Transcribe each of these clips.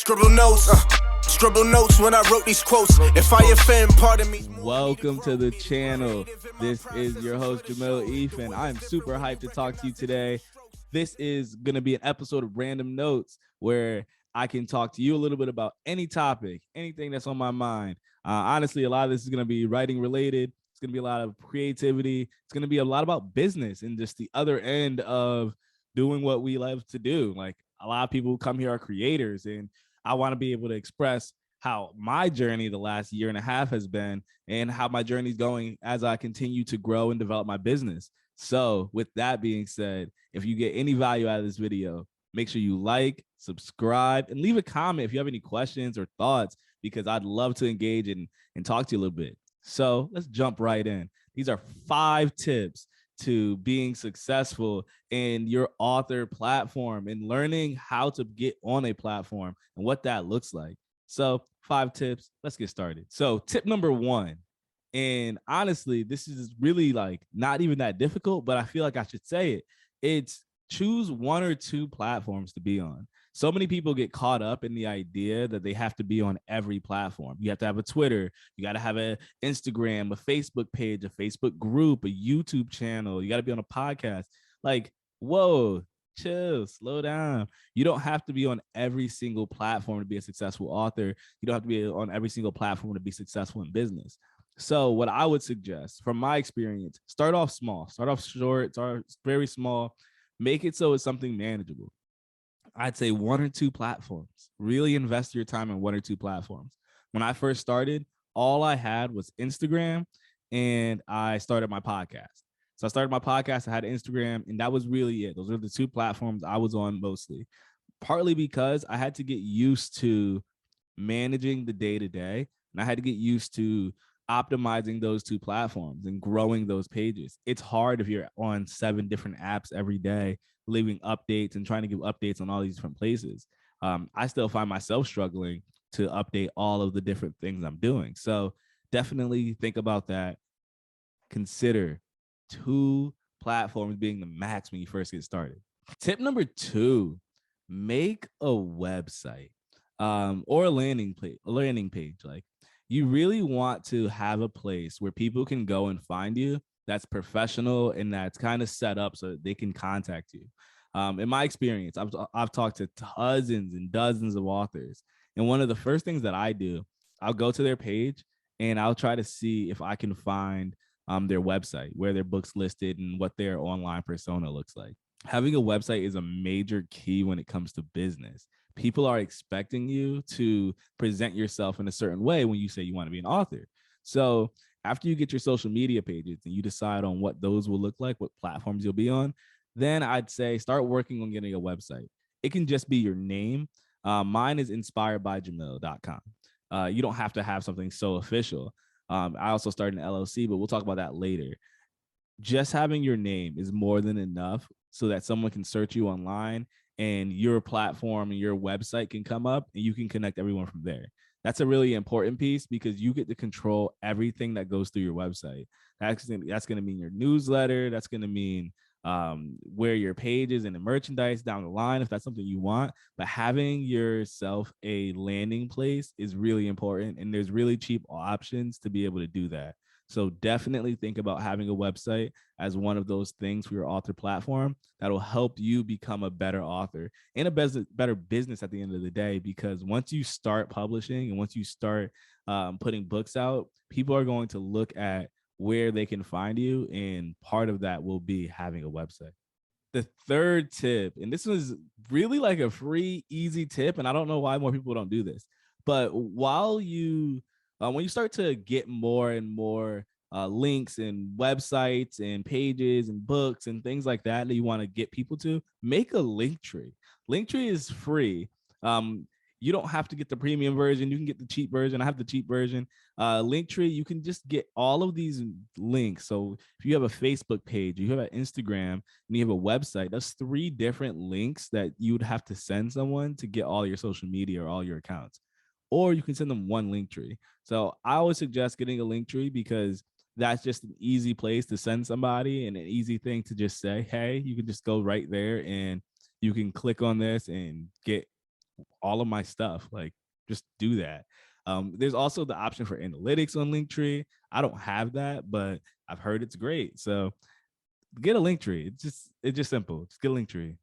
Scribble notes when I wrote these quotes. If I offend, pardon me. Welcome to the channel. This is your host, Jamil Ethan. I'm super hyped to talk to you today. This is going to be an episode of Random Notes where I can talk to you a little bit about any topic, anything that's on my mind. Honestly, a lot of this is going to be writing related. It's going to be a lot of creativity. It's going to be a lot about business and just the other end of doing what we love to do. Like a lot of people who come here are creators, and I want to be able to express how my journey the last year and a half has been and how my journey is going as I continue to grow and develop my business. So with that being said, if you get any value out of this video, make sure you like, subscribe, and leave a comment if you have any questions or thoughts, because I'd love to engage and talk to you a little bit. So let's jump right in. These are 5 tips to being successful in your author platform and learning how to get on a platform and what that looks like. So 5 tips, let's get started. So tip number 1, and honestly, this is really like not even that difficult, but I feel like I should say it. It's choose 1 or 2 platforms to be on. So many people get caught up in the idea that they have to be on every platform. You have to have a Twitter, you got to have an Instagram, a Facebook page, a Facebook group, a YouTube channel. You got to be on a podcast. Like, whoa, chill, slow down. You don't have to be on every single platform to be a successful author. You don't have to be on every single platform to be successful in business. So what I would suggest from my experience, start off small, start off short, start very small, make it so it's something manageable. I'd say 1 or 2 platforms. Really invest your time in 1 or 2 platforms. When I first started, all I had was Instagram, and I started my podcast. So I started my podcast, I had Instagram, and that was really it. Those were the 2 platforms I was on mostly, partly because I had to get used to managing the day-to-day, and I had to get used to optimizing those 2 platforms and growing those pages. It's hard if you're on 7 different apps every day, leaving updates and trying to give updates on all these different places. I still find myself struggling to update all of the different things I'm doing. So definitely think about that. Consider 2 platforms being the max when you first get started. Tip number 2, make a website or a landing page. Like, you really want to have a place where people can go and find you that's professional and that's kind of set up so that they can contact you. In my experience, I've talked to dozens and dozens of authors, and one of the first things that I do, I'll go to their page and I'll try to see if I can find their website, where their book's listed and what their online persona looks like. Having a website is a major key when it comes to business. People are expecting you to present yourself in a certain way when you say you want to be an author. So after you get your social media pages and you decide on what those will look like, what platforms you'll be on, then I'd say start working on getting a website. It can just be your name. Mine is inspiredbyjamil.com. You don't have to have something so official. I also started an LLC, but we'll talk about that later. Just having your name is more than enough so that someone can search you online and your platform and your website can come up and you can connect everyone from there. That's a really important piece because you get to control everything that goes through your website. That's going to mean your newsletter. That's going to mean where your pages and the merchandise down the line, if that's something you want. But having yourself a landing place is really important, and there's really cheap options to be able to do that. So definitely think about having a website as one of those things for your author platform that will help you become a better author and a better business at the end of the day. Because once you start publishing and once you start putting books out, people are going to look at where they can find you. And part of that will be having a website. The 3rd tip, and this was really like a free, easy tip, and I don't know why more people don't do this, but when you start to get more and more links and websites and pages and books and things like that you want to get people to, make a link tree. Link tree is free. You don't have to get the premium version. You can get the cheap version. I have the cheap version. Linktree, you can just get all of these links. So if you have a Facebook page, you have an Instagram, and you have a website, that's 3 different links that you would have to send someone to get all your social media or all your accounts. Or you can send them one Linktree. So I always suggest getting a Linktree because that's just an easy place to send somebody and an easy thing to just say, hey, you can just go right there and you can click on this and get all of my stuff. Like, just do that. There's also the option for analytics on Linktree. I don't have that, but I've heard it's great. So get a Linktree. It's just simple. Just get a Linktree.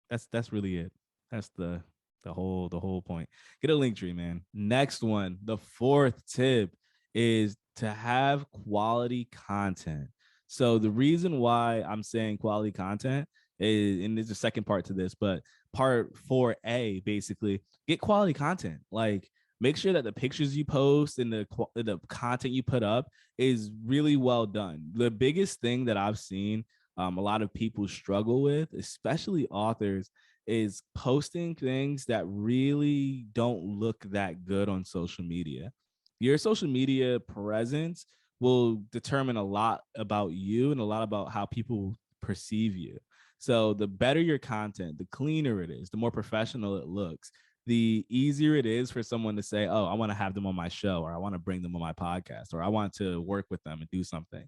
That's really it. That's the whole point. Get a Linktree, man. Next one, the fourth tip is to have quality content. So the reason why I'm saying quality content is, and there's a second part to this, but part 4A basically, get quality content. Like, make sure that the pictures you post and the content you put up is really well done. The biggest thing that I've seen a lot of people struggle with, especially authors, is posting things that really don't look that good on social media. Your social media presence will determine a lot about you and a lot about how people perceive you. So the better your content, the cleaner it is, the more professional it looks, the easier it is for someone to say, oh, I want to have them on my show, or I want to bring them on my podcast, or I want to work with them and do something.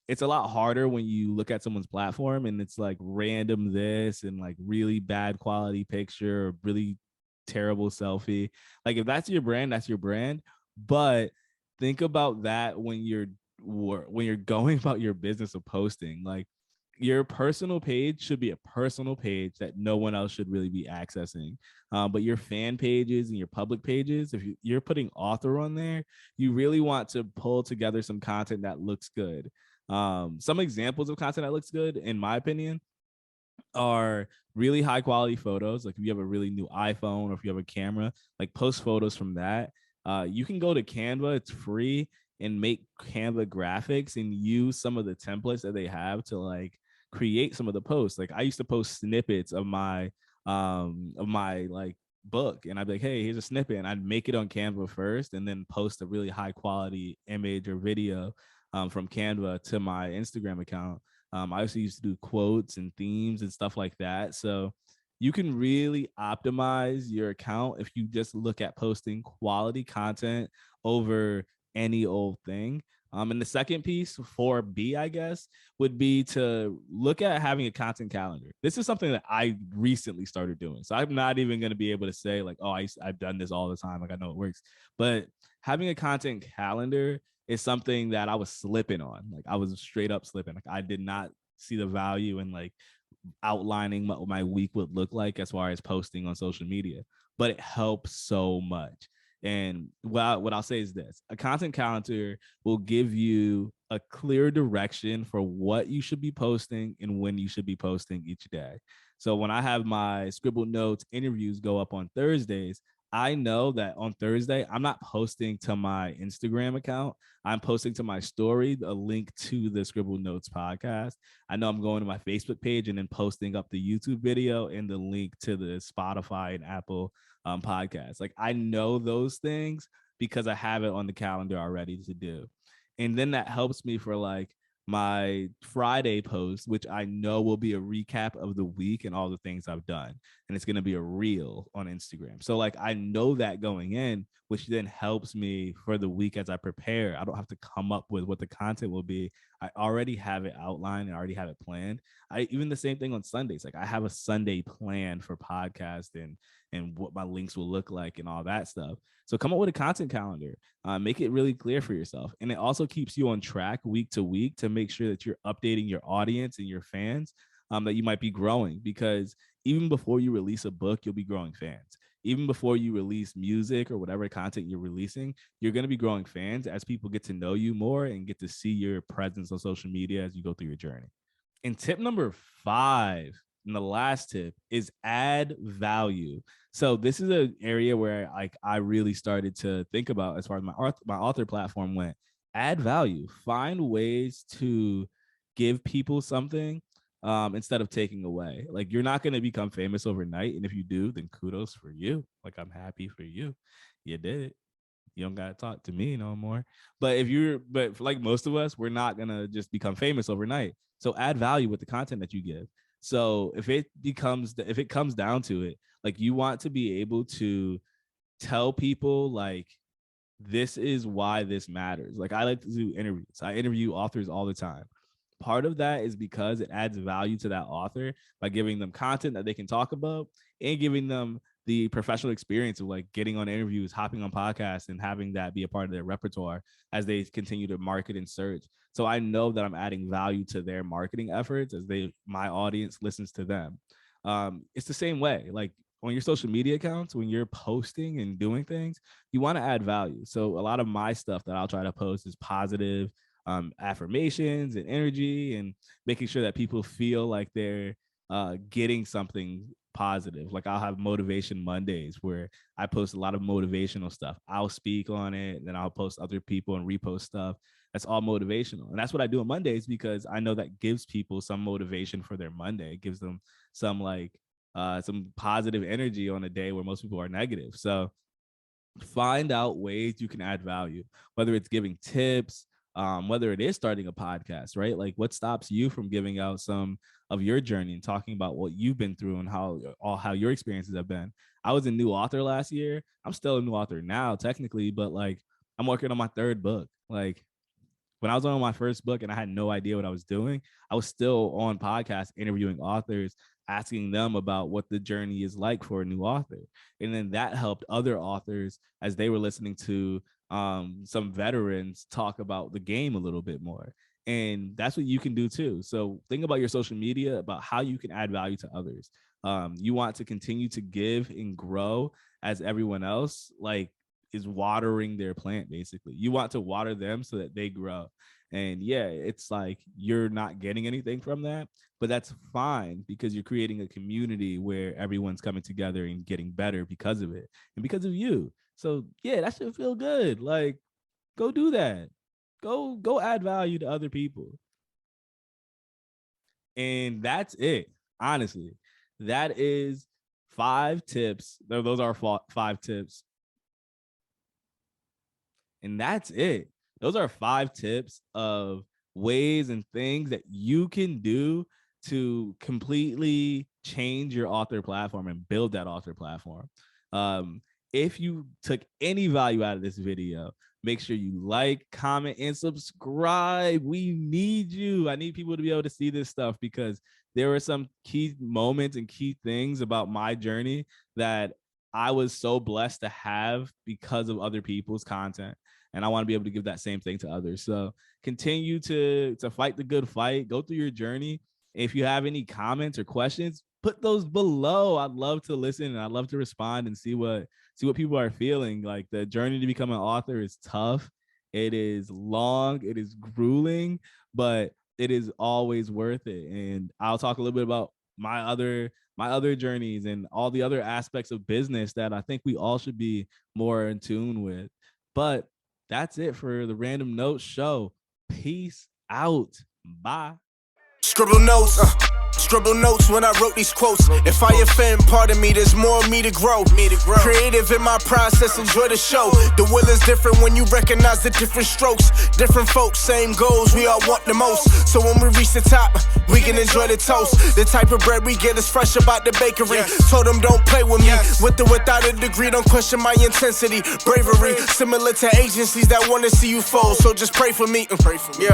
It's a lot harder when you look at someone's platform and it's like random this and like really bad quality picture or really terrible selfie. Like, if that's your brand, that's your brand. But think about that when you're going about your business of posting. Like, your personal page should be a personal page that no one else should really be accessing. But your fan pages and your public pages, if you're putting author on there, you really want to pull together some content that looks good. Some examples of content that looks good, in my opinion, are really high quality photos. Like, if you have a really new iPhone or if you have a camera, like, post photos from that. You can go to Canva, it's free, and make Canva graphics and use some of the templates that they have to like create some of the posts. Like, I used to post snippets of my like book, and I'd be like, hey, here's a snippet, and I'd make it on Canva first and then post a really high quality image or video from Canva to my Instagram account. I also used to do quotes and themes and stuff like that. So you can really optimize your account if you just look at posting quality content over any old thing. And the second piece, 4B, I guess, would be to look at having a content calendar. This is something that I recently started doing. So I'm not even going to be able to say like, oh, I've done this all the time. Like, I know it works. But having a content calendar is something that I was slipping on. Like, I was straight up slipping. Like, I did not see the value in like outlining what my week would look like as far as posting on social media. But it helps so much. And what I'll say is this: a content calendar will give you a clear direction for what you should be posting and when you should be posting each day. So when I have my Scribbled Notes interviews go up on Thursdays, I know that on Thursday, I'm not posting to my Instagram account. I'm posting to my story a link to the Scribbled Notes podcast. I know I'm going to my Facebook page and then posting up the YouTube video and the link to the Spotify and Apple podcast. Like, I know those things because I have it on the calendar already to do. And then that helps me for like my Friday post, which I know will be a recap of the week and all the things I've done. And it's going to be a reel on Instagram. So like, I know that going in, which then helps me for the week as I prepare. I don't have to come up with what the content will be. I already have it outlined and already have it planned. Even the same thing on Sundays. Like, I have a Sunday plan for podcast and what my links will look like and all that stuff. So come up with a content calendar, make it really clear for yourself. And it also keeps you on track week to week to make sure that you're updating your audience and your fans, that you might be growing, because even before you release a book, you'll be growing fans. Even before you release music or whatever content you're releasing, you're going to be growing fans as people get to know you more and get to see your presence on social media as you go through your journey. And tip number 5, and the last tip, is add value. So this is an area where like I really started to think about as far as my author platform went. Add value. Find ways to give people something instead of taking away. Like, you're not going to become famous overnight, and if you do, then kudos for you. Like, I'm happy for you. You did it. You don't got to talk to me no more. But for like most of us, we're not going to just become famous overnight. So add value with the content that you give. So if it comes down to it, like, you want to be able to tell people like, this is why this matters. Like, I like to do interviews. I interview authors all the time. Part of that is because it adds value to that author by giving them content that they can talk about and giving them the professional experience of like getting on interviews, hopping on podcasts, and having that be a part of their repertoire as they continue to market and search. So I know that I'm adding value to their marketing efforts as my audience listens to them. It's the same way, like on your social media accounts, when you're posting and doing things, you want to add value. So a lot of my stuff that I'll try to post is positive affirmations and energy, and making sure that people feel like they're getting something positive. Like I'll have motivation Mondays where I post a lot of motivational stuff. I'll speak on it, and then I'll post other people and repost stuff. That's all motivational. And that's what I do on Mondays, because I know that gives people some motivation for their Monday. It gives them some some positive energy on a day where most people are negative. So find out ways you can add value, whether it's giving tips, whether it is starting a podcast, right? Like what stops you from giving out some of your journey and talking about what you've been through and how your experiences have been. I was a new author last year. I'm still a new author now, technically, but like I'm working on my third book. Like when I was on my first book and I had no idea what I was doing, I was still on podcasts interviewing authors, asking them about what the journey is like for a new author. And then that helped other authors as they were listening to some veterans talk about the game a little bit more. And that's what you can do too. So think about your social media, about how you can add value to others. You want to continue to give and grow as everyone else like is watering their plant. Basically, you want to water them so that they grow. And yeah, it's like you're not getting anything from that, but that's fine, because you're creating a community where everyone's coming together and getting better because of it and because of you. So yeah, that should feel good. Like, go do that. Go add value to other people. And that's it. Honestly, that is 5 tips. Those are 5 tips. And that's it. Those are 5 tips of ways and things that you can do to completely change your author platform and build that author platform. If you took any value out of this video, make sure you like, comment, and subscribe. We need you. I need people to be able to see this stuff, because there were some key moments and key things about my journey that I was so blessed to have because of other people's content. And I want to be able to give that same thing to others. So continue to fight the good fight. Go through your journey. If you have any comments or questions, put those below. I'd love to listen, and I'd love to respond and see what people are feeling. Like, the journey to become an author is tough. It is long. It is grueling, but it is always worth it. And I'll talk a little bit about my other journeys and all the other aspects of business that I think we all should be more in tune with. But that's it for the Random Notes show. Peace out. Bye. Scribble notes when I wrote these quotes. If I offend, pardon me, there's more of me to grow. Creative in my process, enjoy the show. The will is different when you recognize the different strokes. Different folks, same goals, we all want the most. So when we reach the top, we can enjoy the toast. The type of bread we get is fresh about the bakery. Told them don't play with me, with or without a degree. Don't question my intensity, bravery. Similar to agencies that want to see you fold. So just pray for me. Pray for me.